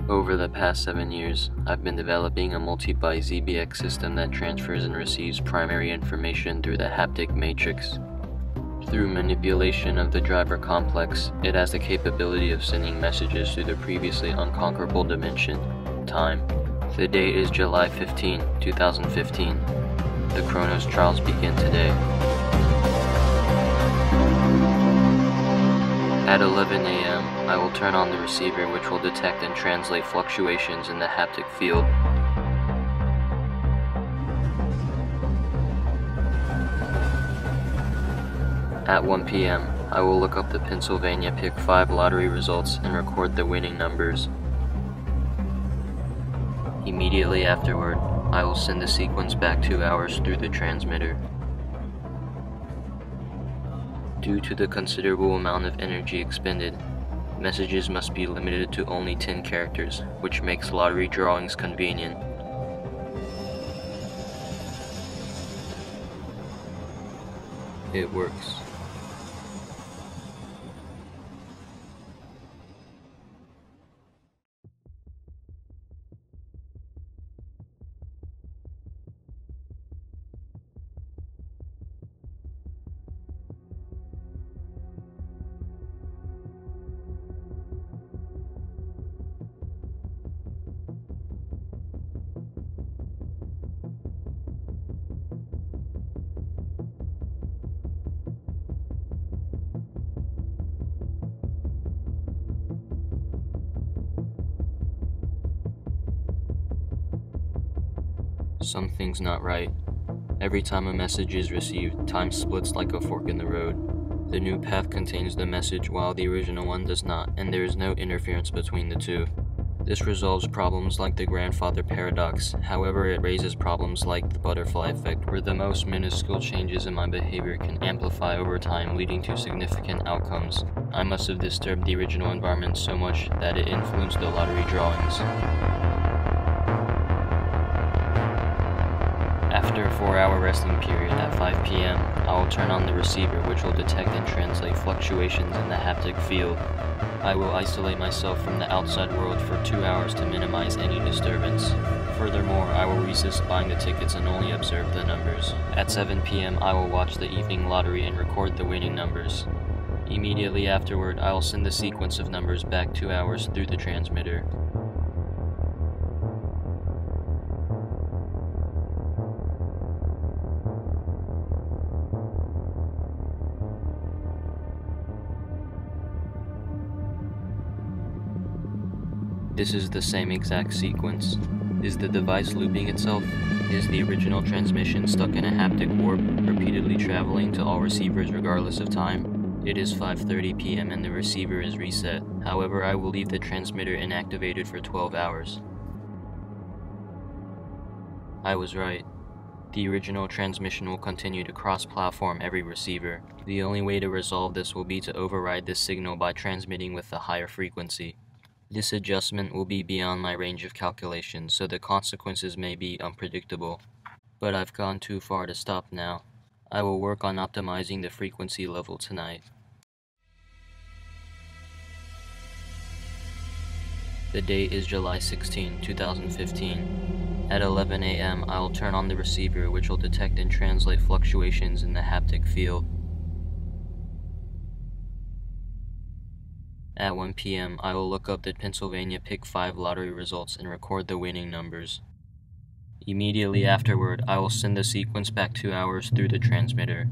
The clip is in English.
Over the past 7 years, I've been developing a multi-byte ZBX system that transfers and receives primary information through the haptic matrix. Through manipulation of the driver complex, it has the capability of sending messages through the previously unconquerable dimension, time. The date is July 15, 2015. The Cronos trials begin today. At 11 a.m., I will turn on the receiver, which will detect and translate fluctuations in the haptic field. At 1 p.m., I will look up the Pennsylvania Pick 5 lottery results and record the winning numbers. Immediately afterward, I will send the sequence back 2 hours through the transmitter. Due to the considerable amount of energy expended, messages must be limited to only 10 characters, which makes lottery drawings convenient. It works. Something's not right. Every time a message is received, time splits like a fork in the road. The new path contains the message while the original one does not, and there is no interference between the two. This resolves problems like the grandfather paradox. However, it raises problems like the butterfly effect, where the most minuscule changes in my behavior can amplify over time, leading to significant outcomes. I must have disturbed the original environment so much that it influenced the lottery drawings. After a 4-hour resting period at 5 p.m., I will turn on the receiver, which will detect and translate fluctuations in the haptic field. I will isolate myself from the outside world for 2 hours to minimize any disturbance. Furthermore, I will resist buying the tickets and only observe the numbers. At 7 p.m., I will watch the evening lottery and record the winning numbers. Immediately afterward, I will send the sequence of numbers back 2 hours through the transmitter. This is the same exact sequence. Is the device looping itself? Is the original transmission stuck in a haptic warp, repeatedly traveling to all receivers regardless of time? It is 5:30 p.m. and the receiver is reset. However, I will leave the transmitter inactivated for 12 hours. I was right. The original transmission will continue to cross-platform every receiver. The only way to resolve this will be to override this signal by transmitting with a higher frequency. This adjustment will be beyond my range of calculation, so the consequences may be unpredictable. But I've gone too far to stop now. I will work on optimizing the frequency level tonight. The date is July 16, 2015. At 11 a.m., I will turn on the receiver, which will detect and translate fluctuations in the haptic field. At 1 p.m., I will look up the Pennsylvania Pick 5 lottery results and record the winning numbers. Immediately afterward, I will send the sequence back 2 hours through the transmitter.